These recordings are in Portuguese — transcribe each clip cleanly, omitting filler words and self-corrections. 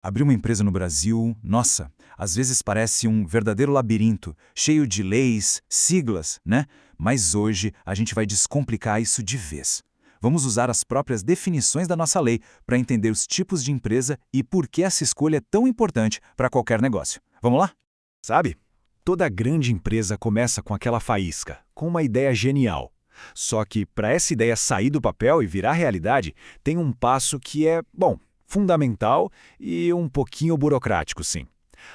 Abrir uma empresa no Brasil, nossa, às vezes parece um verdadeiro labirinto, cheio de leis, siglas, né? Mas hoje a gente vai descomplicar isso de vez. Vamos usar as próprias definições da nossa lei para entender os tipos de empresa e por que essa escolha é tão importante para qualquer negócio. Vamos lá? Sabe? Toda grande empresa começa com aquela faísca, com uma ideia genial. Só que, para essa ideia sair do papel e virar realidade, tem um passo que é, fundamental e um pouquinho burocrático, sim.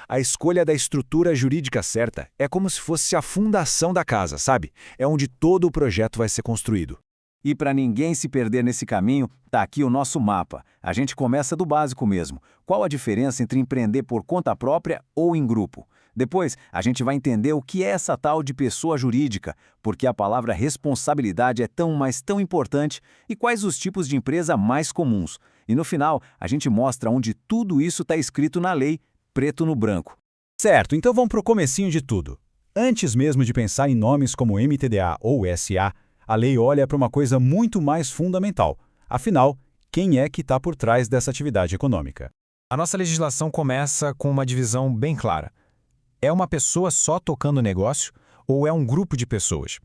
A escolha da estrutura jurídica certa é como se fosse a fundação da casa, sabe? É onde todo o projeto vai ser construído. E para ninguém se perder nesse caminho, tá aqui o nosso mapa. A gente começa do básico mesmo. Qual a diferença entre empreender por conta própria ou em grupo? Depois, a gente vai entender o que é essa tal de pessoa jurídica, porque a palavra responsabilidade é tão, mas tão importante, e quais os tipos de empresa mais comuns. E no final, a gente mostra onde tudo isso está escrito na lei, preto no branco. Certo, então vamos para o comecinho de tudo. Antes mesmo de pensar em nomes como MTDA ou SA, a lei olha para uma coisa muito mais fundamental. Afinal, quem é que está por trás dessa atividade econômica? A nossa legislação começa com uma divisão bem clara. É uma pessoa só tocando o negócio ou é um grupo de pessoas?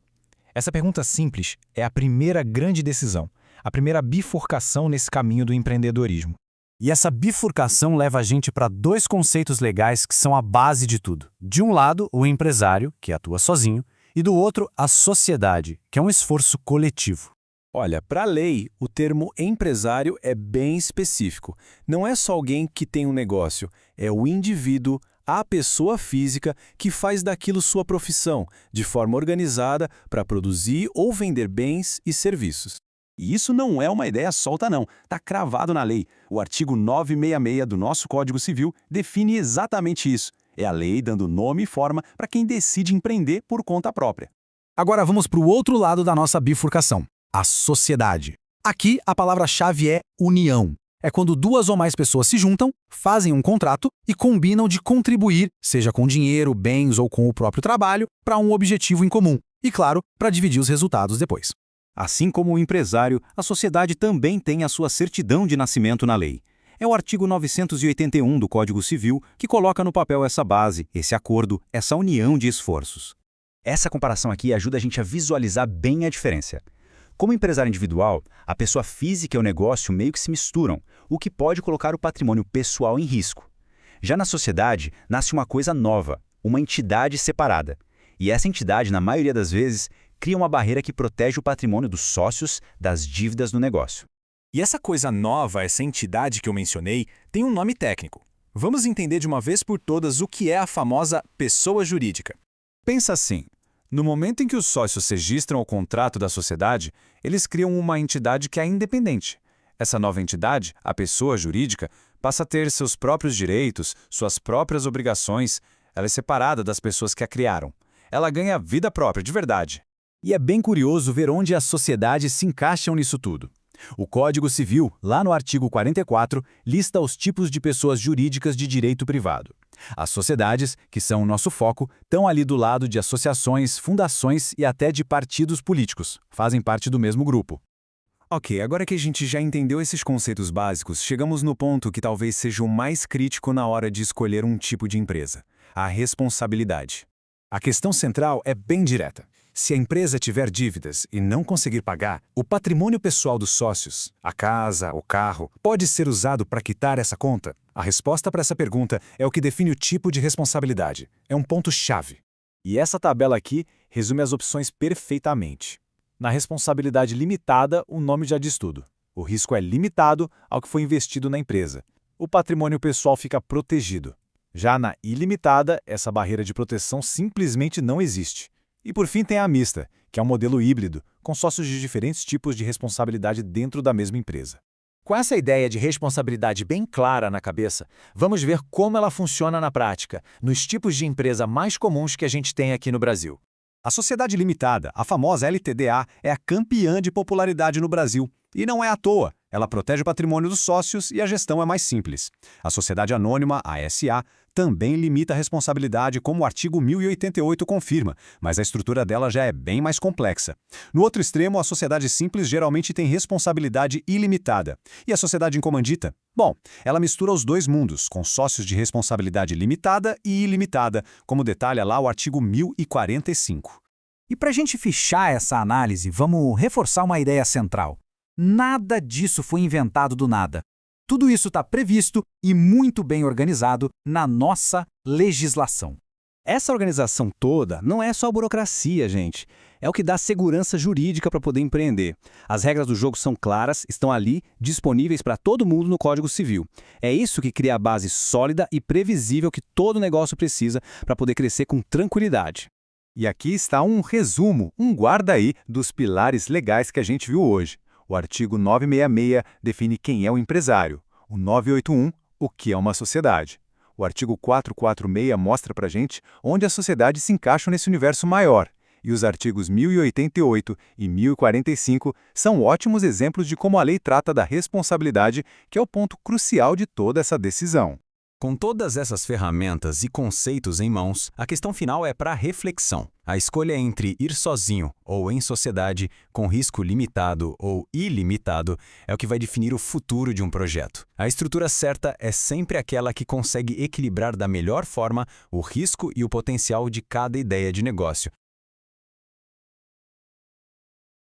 Essa pergunta simples é a primeira grande decisão, a primeira bifurcação nesse caminho do empreendedorismo. E essa bifurcação leva a gente para dois conceitos legais que são a base de tudo. De um lado, o empresário, que atua sozinho, e do outro, a sociedade, que é um esforço coletivo. Olha, para a lei, o termo empresário é bem específico. Não é só alguém que tem um negócio, é o indivíduo, a pessoa física que faz daquilo sua profissão, de forma organizada para produzir ou vender bens e serviços. E isso não é uma ideia solta não, está cravado na lei. O artigo 966 do nosso Código Civil define exatamente isso. É a lei dando nome e forma para quem decide empreender por conta própria. Agora vamos para o outro lado da nossa bifurcação, a sociedade. Aqui a palavra-chave é união. É quando duas ou mais pessoas se juntam, fazem um contrato e combinam de contribuir, seja com dinheiro, bens ou com o próprio trabalho, para um objetivo em comum. E, claro, para dividir os resultados depois. Assim como o empresário, a sociedade também tem a sua certidão de nascimento na lei. É o artigo 981 do Código Civil que coloca no papel essa base, esse acordo, essa união de esforços. Essa comparação aqui ajuda a gente a visualizar bem a diferença. Como empresário individual, a pessoa física e o negócio meio que se misturam, o que pode colocar o patrimônio pessoal em risco. Já na sociedade, nasce uma coisa nova, uma entidade separada. E essa entidade, na maioria das vezes, cria uma barreira que protege o patrimônio dos sócios das dívidas do negócio. E essa coisa nova, essa entidade que eu mencionei, tem um nome técnico. Vamos entender de uma vez por todas o que é a famosa pessoa jurídica. Pensa assim. No momento em que os sócios registram o contrato da sociedade, eles criam uma entidade que é independente. Essa nova entidade, a pessoa jurídica, passa a ter seus próprios direitos, suas próprias obrigações. Ela é separada das pessoas que a criaram. Ela ganha vida própria, de verdade. E é bem curioso ver onde as sociedades se encaixam nisso tudo. O Código Civil, lá no artigo 44, lista os tipos de pessoas jurídicas de direito privado. As sociedades, que são o nosso foco, estão ali do lado de associações, fundações e até de partidos políticos. Fazem parte do mesmo grupo. Ok, agora que a gente já entendeu esses conceitos básicos, chegamos no ponto que talvez seja o mais crítico na hora de escolher um tipo de empresa: a responsabilidade. A questão central é bem direta. Se a empresa tiver dívidas e não conseguir pagar, o patrimônio pessoal dos sócios, a casa, o carro, pode ser usado para quitar essa conta? A resposta para essa pergunta é o que define o tipo de responsabilidade. É um ponto-chave. E essa tabela aqui resume as opções perfeitamente. Na responsabilidade limitada, o nome já diz tudo. O risco é limitado ao que foi investido na empresa. O patrimônio pessoal fica protegido. Já na ilimitada, essa barreira de proteção simplesmente não existe. E por fim tem a mista, que é um modelo híbrido, com sócios de diferentes tipos de responsabilidade dentro da mesma empresa. Com essa ideia de responsabilidade bem clara na cabeça, vamos ver como ela funciona na prática, nos tipos de empresa mais comuns que a gente tem aqui no Brasil. A sociedade limitada, a famosa LTDA, é a campeã de popularidade no Brasil. E não é à toa. Ela protege o patrimônio dos sócios e a gestão é mais simples. A sociedade anônima, a SA, também limita a responsabilidade, como o artigo 1088 confirma, mas a estrutura dela já é bem mais complexa. No outro extremo, a sociedade simples geralmente tem responsabilidade ilimitada. E a sociedade em comandita? Bom, ela mistura os dois mundos, com sócios de responsabilidade limitada e ilimitada, como detalha lá o artigo 1045. E para a gente fechar essa análise, vamos reforçar uma ideia central. Nada disso foi inventado do nada. Tudo isso está previsto e muito bem organizado na nossa legislação. Essa organização toda não é só burocracia, gente. É o que dá segurança jurídica para poder empreender. As regras do jogo são claras, estão ali, disponíveis para todo mundo no Código Civil. É isso que cria a base sólida e previsível que todo negócio precisa para poder crescer com tranquilidade. E aqui está um resumo, um guarda aí dos pilares legais que a gente viu hoje. O artigo 966 define quem é o empresário. O 981, o que é uma sociedade. O artigo 446 mostra para a gente onde as sociedades se encaixam nesse universo maior. E os artigos 1088 e 1045 são ótimos exemplos de como a lei trata da responsabilidade, que é o ponto crucial de toda essa decisão. Com todas essas ferramentas e conceitos em mãos, a questão final é para reflexão. A escolha entre ir sozinho ou em sociedade, com risco limitado ou ilimitado, é o que vai definir o futuro de um projeto. A estrutura certa é sempre aquela que consegue equilibrar da melhor forma o risco e o potencial de cada ideia de negócio,